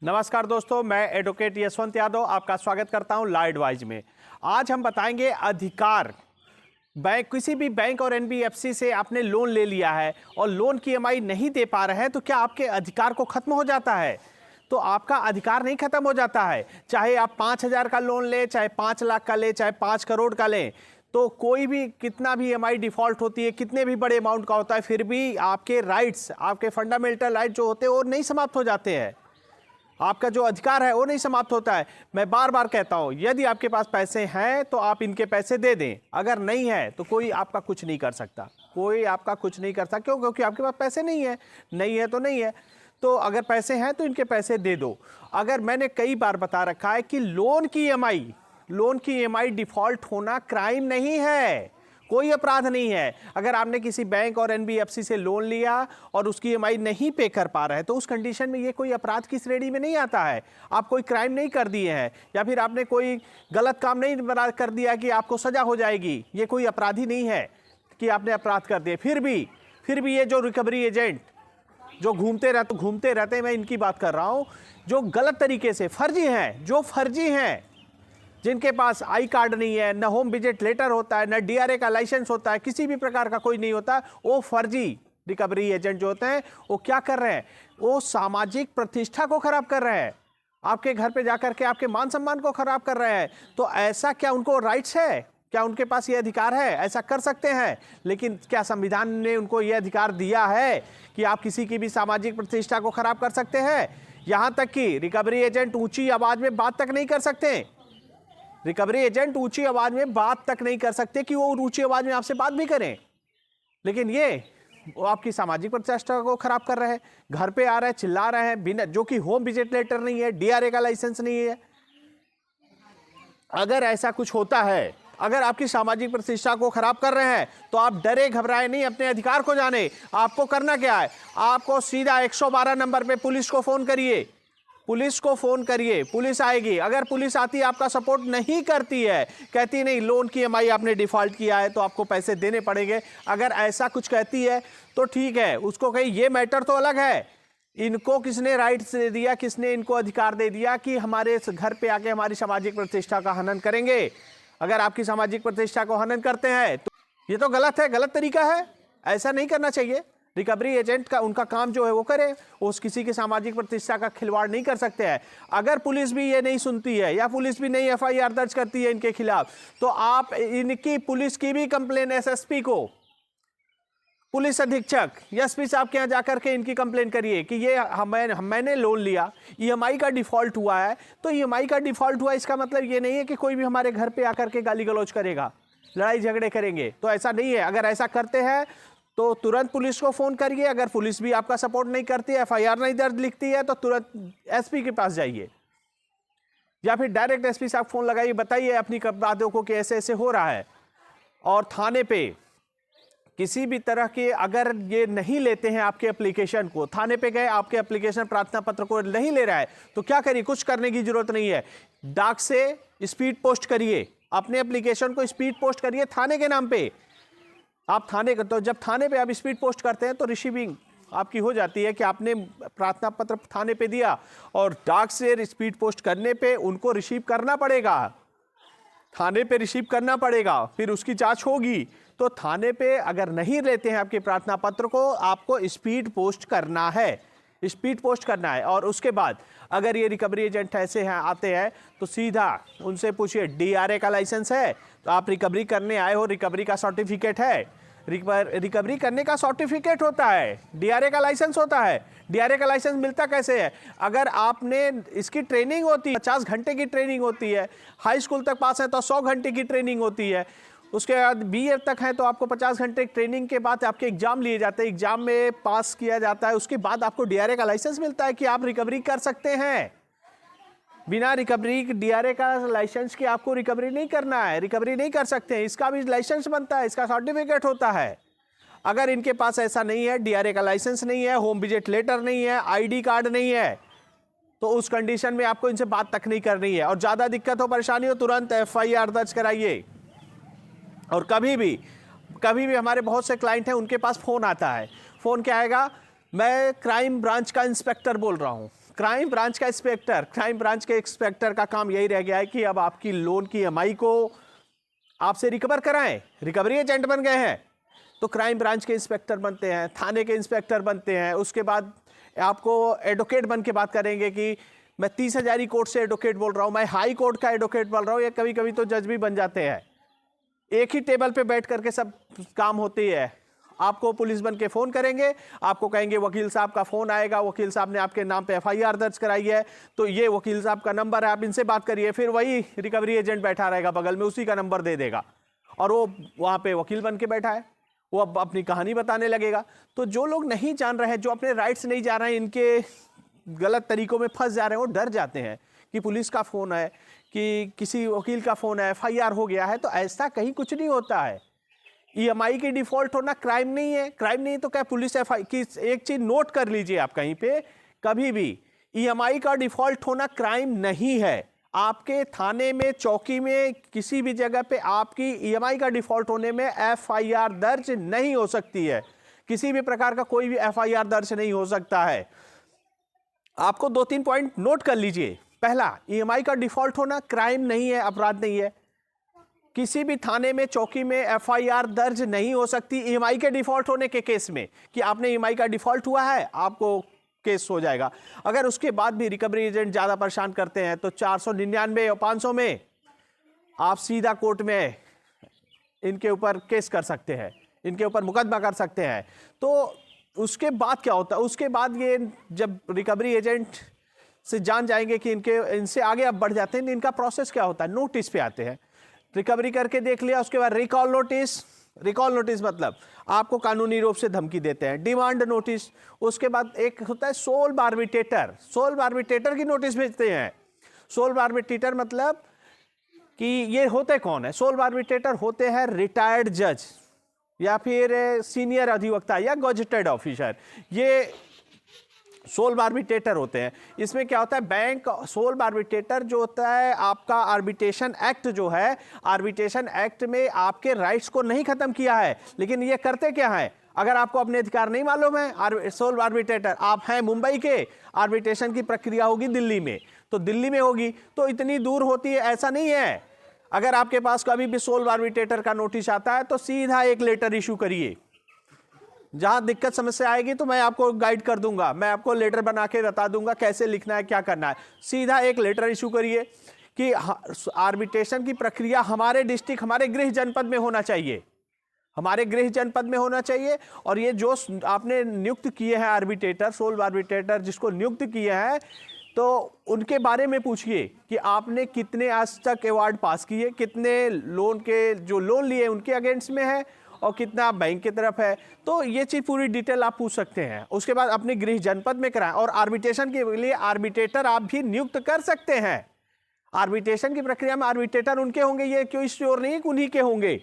नमस्कार दोस्तों, मैं एडवोकेट यशवंत यादव आपका स्वागत करता हूं लॉ एडवाइज में। आज हम बताएंगे अधिकार। बैंक, किसी भी बैंक और एनबीएफसी से आपने लोन ले लिया है और लोन की ईएमआई नहीं दे पा रहे हैं तो क्या आपके अधिकार को खत्म हो जाता है? तो आपका अधिकार नहीं खत्म हो जाता है। चाहे आप 5,000 का लोन लें, चाहे 5 लाख का लें, चाहे 5 करोड़ का लें, तो कोई भी कितना भी ईएमआई डिफॉल्ट होती है, कितने भी बड़े अमाउंट का होता है, फिर भी आपके राइट्स, आपके फंडामेंटल राइट जो होते हैं वो नहीं समाप्त हो जाते हैं। आपका जो अधिकार है वो नहीं समाप्त होता है। मैं बार बार कहता हूं, यदि आपके पास पैसे हैं तो आप इनके पैसे दे दें, अगर नहीं है तो कोई आपका कुछ नहीं कर सकता। कोई आपका कुछ नहीं कर सकता। क्यों? क्योंकि आपके पास पैसे नहीं है। नहीं है तो नहीं है। तो अगर पैसे हैं तो इनके पैसे दे दो। अगर मैंने कई बार बता रखा है कि लोन की ईएमआई डिफॉल्ट होना क्राइम नहीं है, कोई अपराध नहीं है। अगर आपने किसी बैंक और एनबीएफसी से लोन लिया और उसकी ईएमआई नहीं पे कर पा रहे हैं तो उस कंडीशन में ये कोई अपराध की श्रेणी में नहीं आता है। आप कोई क्राइम नहीं कर दिए हैं या फिर आपने कोई गलत काम नहीं कर दिया कि आपको सजा हो जाएगी। ये कोई अपराधी नहीं है कि आपने अपराध कर दिए। फिर भी ये जो रिकवरी एजेंट जो घूमते रहते हैं, मैं इनकी बात कर रहा हूँ, जो गलत तरीके से फर्जी हैं, जिनके पास आई कार्ड नहीं है, न होम विजिट लेटर होता है, न डीआरए का लाइसेंस होता है, किसी भी प्रकार का कोई नहीं होता, वो फर्जी रिकवरी एजेंट जो होते हैं वो क्या कर रहे हैं? वो सामाजिक प्रतिष्ठा को खराब कर रहे हैं। आपके घर पे जाकर के आपके मान सम्मान को खराब कर रहे हैं। तो ऐसा क्या उनको राइट्स है? क्या उनके पास ये अधिकार है? ऐसा कर सकते हैं। लेकिन क्या संविधान ने उनको ये अधिकार दिया है कि आप किसी की भी सामाजिक प्रतिष्ठा को खराब कर सकते हैं? यहां तक कि रिकवरी एजेंट ऊंची आवाज में बात तक नहीं कर सकते। रिकवरी एजेंट ऊंची आवाज में बात तक नहीं कर सकते कि वो ऊंची आवाज में आपसे बात भी करें, लेकिन वो आपकी सामाजिक प्रतिष्ठा को खराब कर रहे हैं। घर पे आ रहे हैं, चिल्ला रहे हैं, बिना जो कि होम विजिट लेटर नहीं है, डीआरए का लाइसेंस नहीं है। अगर ऐसा कुछ होता है, अगर आपकी सामाजिक प्रतिष्ठा को खराब कर रहे हैं तो आप डरे घबराए नहीं, अपने अधिकार को जाने। आपको करना क्या है? आपको सीधा 112 नंबर पे पुलिस को फोन करिए। पुलिस आएगी। अगर पुलिस आती है, आपका सपोर्ट नहीं करती है, कहती नहीं लोन की ईएमआई आपने डिफॉल्ट किया है तो आपको पैसे देने पड़ेंगे, अगर ऐसा कुछ कहती है तो ठीक है, उसको कहीं ये मैटर तो अलग है। इनको किसने राइट्स दे दिया, किसने इनको अधिकार दे दिया कि हमारे घर पे आके हमारी सामाजिक प्रतिष्ठा का हनन करेंगे? अगर आपकी सामाजिक प्रतिष्ठा को हनन करते हैं तो ये तो गलत है, गलत तरीका है। ऐसा नहीं करना चाहिए। रिकवरी एजेंट का उनका काम जो है वो करे, वो किसी की सामाजिक प्रतिष्ठा का खिलवाड़ नहीं कर सकते हैं। अगर पुलिस भी ये नहीं सुनती है या पुलिस भी नहीं एफआईआर दर्ज करती है इनके खिलाफ, तो आप इनकी पुलिस की भी कंप्लेन एसएसपी को, पुलिस अधीक्षक एसपी साहब के यहाँ जाकर के इनकी कंप्लेन करिए कि ये मैंने लोन लिया, ईएमआई का डिफॉल्ट हुआ है। तो ईएमआई का डिफॉल्ट हुआ, इसका मतलब ये नहीं है कि कोई भी हमारे घर पे आकर के गाली गलौज करेगा, लड़ाई झगड़े करेंगे। तो ऐसा नहीं है। अगर ऐसा करते हैं तो तुरंत पुलिस को फोन करिए। अगर पुलिस भी आपका सपोर्ट नहीं करती है, एफआईआर नहीं दर्ज लिखती है, तो तुरंत एसपी के पास जाइए या फिर डायरेक्ट एसपी साहब फोन लगाइए, बताइए अपनी बातों को कि ऐसे ऐसे हो रहा है। और थाने पे किसी भी तरह के, अगर ये नहीं लेते हैं आपके एप्लीकेशन को, थाने पे गए, आपके एप्लीकेशन प्रार्थना पत्र को नहीं ले रहा है तो क्या करिए? कुछ करने की जरूरत नहीं है। डाक से स्पीड पोस्ट करिए, अपने एप्लीकेशन को स्पीड पोस्ट करिए थाने के नाम पे। आप तो जब थाने पे आप स्पीड पोस्ट करते हैं तो रिसीविंग आपकी हो जाती है कि आपने प्रार्थना पत्र थाने पे दिया, और डाक से स्पीड पोस्ट करने पे उनको रिसीव करना पड़ेगा, थाने पे रिसीव करना पड़ेगा, फिर उसकी जांच होगी। तो थाने पे अगर नहीं लेते हैं आपके प्रार्थना पत्र को, आपको स्पीड पोस्ट करना है। और उसके बाद अगर ये रिकवरी एजेंट ऐसे हैं, आते हैं, तो सीधा उनसे पूछिए डीआरए का लाइसेंस है? तो आप रिकवरी करने आए हो, रिकवरी का सर्टिफिकेट है? रिकवरी करने का सर्टिफिकेट होता है, डीआरए का लाइसेंस होता है। डीआरए का लाइसेंस मिलता कैसे है? अगर आपने इसकी ट्रेनिंग होती है, 50 घंटे की ट्रेनिंग होती है। हाई स्कूल तक पास है तो 100 घंटे की ट्रेनिंग होती है। उसके बाद बीए तक है तो आपको 50 घंटे ट्रेनिंग के बाद आपके एग्जाम लिए जाते हैं, एग्जाम में पास किया जाता है, उसके बाद आपको डीआरए का लाइसेंस मिलता है कि आप रिकवरी कर सकते हैं। बिना रिकवरी डीआरए का लाइसेंस की आपको रिकवरी नहीं करना है, रिकवरी नहीं कर सकते हैं। इसका भी लाइसेंस बनता है, इसका सर्टिफिकेट होता है। अगर इनके पास ऐसा नहीं है, डीआरए का लाइसेंस नहीं है, होम विजिट लेटर नहीं है, आईडी कार्ड नहीं है, तो उस कंडीशन में आपको इनसे बात तक नहीं करनी है। और ज्यादा दिक्कत हो, परेशानी हो, तुरंत एफआईआर दर्ज कराइए। और कभी भी हमारे बहुत से क्लाइंट हैं, उनके पास फोन आता है। फोन क्या आएगा? मैं क्राइम ब्रांच का इंस्पेक्टर बोल रहा हूँ, क्राइम ब्रांच के इंस्पेक्टर का काम यही रह गया है कि अब आपकी लोन की ईएमआई को आपसे रिकवर कराएं। रिकवरी एजेंट बन गए हैं तो क्राइम ब्रांच के इंस्पेक्टर बनते हैं, थाने के इंस्पेक्टर बनते हैं, उसके बाद आपको एडवोकेट बन के बात करेंगे कि मैं 30,000 कोर्ट से एडवोकेट बोल रहा हूं, मैं हाई कोर्ट का एडवोकेट बोल रहा हूं, या कभी कभी तो जज भी बन जाते हैं। एक ही टेबल पे बैठ करके सब काम होती है। आपको पुलिस बन के फोन करेंगे, आपको कहेंगे वकील साहब का फोन आएगा, वकील साहब ने आपके नाम पे एफआईआर दर्ज कराई है, तो ये वकील साहब का नंबर है, आप इनसे बात करिए। फिर वही रिकवरी एजेंट बैठा रहेगा बगल में, उसी का नंबर दे देगा और वो वहां पे वकील बन के बैठा है, वो अब अपनी कहानी बताने लगेगा। तो जो लोग नहीं जान रहे हैं, जो अपने राइट्स नहीं जा रहे हैं, इनके गलत तरीकों में फंस जा रहे हैं, वो डर जाते हैं कि पुलिस का फोन है, कि किसी वकील का फोन है, एफआईआर हो गया है। तो ऐसा कहीं कुछ नहीं होता है। ईएमआई की डिफॉल्ट होना क्राइम नहीं है। क्राइम नहीं तो क्या पुलिस एफआई की, एक चीज नोट कर लीजिए आप कहीं पे, कभी भी ईएमआई का डिफॉल्ट होना क्राइम नहीं है। आपके थाने में, चौकी में, किसी भी जगह पे आपकी ईएमआई का डिफॉल्ट होने में एफआईआर दर्ज नहीं हो सकती है। किसी भी प्रकार का कोई भी एफआईआर दर्ज नहीं हो सकता है। आपको 2-3 पॉइंट नोट कर लीजिए। पहला, ईएमआई का डिफॉल्ट होना क्राइम नहीं है, अपराध नहीं है। किसी भी थाने में, चौकी में एफआईआर दर्ज नहीं हो सकती ईएमआई के डिफॉल्ट होने के केस में, कि आपने ईएमआई का डिफॉल्ट हुआ है, आपको केस हो जाएगा। अगर उसके बाद भी रिकवरी एजेंट ज्यादा परेशान करते हैं तो 499 और 500 में आप सीधा कोर्ट में इनके ऊपर केस कर सकते हैं, इनके ऊपर मुकदमा कर सकते हैं। तो उसके बाद क्या होता है, उसके बाद ये जब रिकवरी एजेंट से जान जाएंगे कि इनसे आगे अब बढ़ जाते हैं, इनका प्रोसेस क्या होता है, नोटिस पे आते हैं। रिकवरी करके देख लिया, उसके बाद रिकॉल नोटिस मतलब आपको कानूनी रूप से धमकी देते हैं। डिमांड नोटिस, उसके बाद एक होता है सोल बार्बिट्रेटर की नोटिस भेजते हैं। सोल बार्बिट्रेटर मतलब कि ये होते कौन है? सोल बार्बिट्रेटर होते हैं रिटायर्ड जज या फिर सीनियर अधिवक्ता या गजेटेड ऑफिसर, ये सोल बार्बिट्रेटर होते हैं। इसमें क्या होता है, बैंक सोल बार्बिट्रेटर जो होता है, आपका आर्बिट्रेशन एक्ट जो है, आर्बिट्रेशन एक्ट में आपके राइट्स को नहीं खत्म किया है, लेकिन ये करते क्या है, अगर आपको अपने अधिकार नहीं मालूम है, सोल आर्बिट्रेटर आप हैं मुंबई के, आर्बिट्रेशन की प्रक्रिया होगी दिल्ली में, तो दिल्ली में होगी, तो इतनी दूर होती है, ऐसा नहीं है। अगर आपके पास कभी भी सोल आर्बिट्रेटर का नोटिस आता है तो सीधा एक लेटर इशू करिए। जहां दिक्कत समस्या आएगी तो मैं आपको गाइड कर दूंगा, मैं आपको लेटर बना के बता दूंगा कैसे लिखना है, क्या करना है। सीधा एक लेटर इशू करिए कि आर्बिट्रेशन की प्रक्रिया हमारे डिस्ट्रिक्ट, हमारे गृह जनपद में होना चाहिए, हमारे गृह जनपद में होना चाहिए। और ये जो आपने नियुक्त किए हैं आर्बिट्रेटर, सोल आर्बिट्रेटर जिसको नियुक्त किए हैं, तो उनके बारे में पूछिए कि आपने कितने आज तक अवार्ड पास किए, कितने लोन के जो लोन लिए उनके अगेंस्ट में है और कितना बैंक की तरफ है। तो ये चीज़ पूरी डिटेल आप पूछ सकते हैं। उसके बाद अपने गृह जनपद में कराएं। और आर्बिट्रेशन के लिए आर्बिट्रेटर आप भी नियुक्त कर सकते हैं। आर्बिट्रेशन की प्रक्रिया में आर्बिट्रेटर उनके होंगे, ये क्यों श्योर नहीं है कि उन्हीं के होंगे।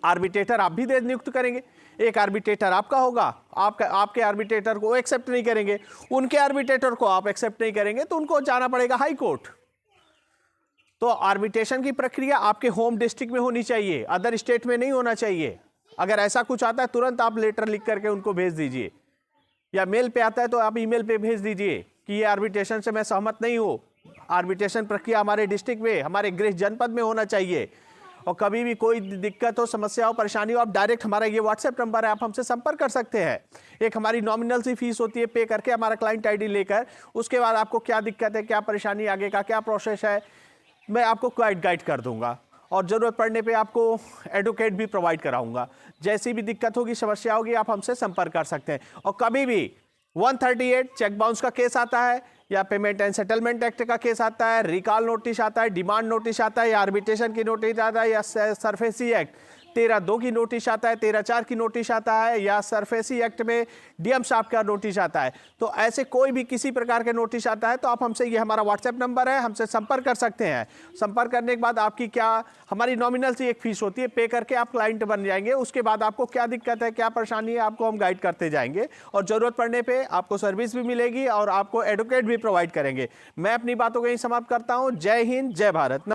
आर्बिट्रेटर आप भी नियुक्त करेंगे, एक आर्बिट्रेटर आपका होगा, आपके आर्बिट्रेटर को एक्सेप्ट नहीं करेंगे, उनके आर्बिट्रेटर को आप एक्सेप्ट नहीं करेंगे, तो उनको जाना पड़ेगा हाई कोर्ट। तो आर्बिट्रेशन की प्रक्रिया आपके होम डिस्ट्रिक्ट में होनी चाहिए, अदर स्टेट में नहीं होना चाहिए। अगर ऐसा कुछ आता है तुरंत आप लेटर लिख करके उनको भेज दीजिए, या मेल पे आता है तो आप ईमेल पे भेज दीजिए कि ये आर्बिट्रेशन से मैं सहमत नहीं हूँ, आर्बिट्रेशन प्रक्रिया हमारे डिस्ट्रिक्ट में, हमारे गृह जनपद में होना चाहिए। और कभी भी कोई दिक्कत हो, समस्या हो, परेशानी हो, आप डायरेक्ट हमारा ये व्हाट्सएप नंबर है, आप हमसे संपर्क कर सकते हैं। एक हमारी नॉमिनल सी फीस होती है, पे करके हमारा क्लाइंट आईडी लेकर, उसके बाद आपको क्या दिक्कत है, क्या परेशानी, आगे का क्या प्रोसेस है, मैं आपको गाइड कर दूंगा। और ज़रूरत पड़ने पे आपको एडवोकेट भी प्रोवाइड कराऊंगा। जैसी भी दिक्कत होगी, समस्या होगी, आप हमसे संपर्क कर सकते हैं। और कभी भी 138 चेक बाउंस का केस आता है, या पेमेंट एंड सेटलमेंट एक्ट का केस आता है, रिकॉल नोटिस आता है, डिमांड नोटिस आता है, या आर्बिट्रेशन की नोटिस आता है, या सरफेसी एक्ट 13(2) की नोटिस आता है, 13(4) की नोटिस आता है, या सरफेसी एक्ट में डीएम साहब का नोटिस आता है, तो ऐसे कोई भी किसी प्रकार के नोटिस आता है तो आप हमसे, ये हमारा व्हाट्सएप नंबर है, हमसे संपर्क कर सकते हैं। संपर्क करने के बाद आपकी क्या, हमारी नॉमिनल सी एक फीस होती है, पे करके आप क्लाइंट बन जाएंगे। उसके बाद आपको क्या दिक्कत है, क्या परेशानी है, आपको हम गाइड करते जाएंगे, और जरूरत पड़ने पर आपको सर्विस भी मिलेगी और आपको एडवोकेट भी प्रोवाइड करेंगे। मैं अपनी बातों को यहीं समाप्त करता हूँ। जय हिंद, जय भारत।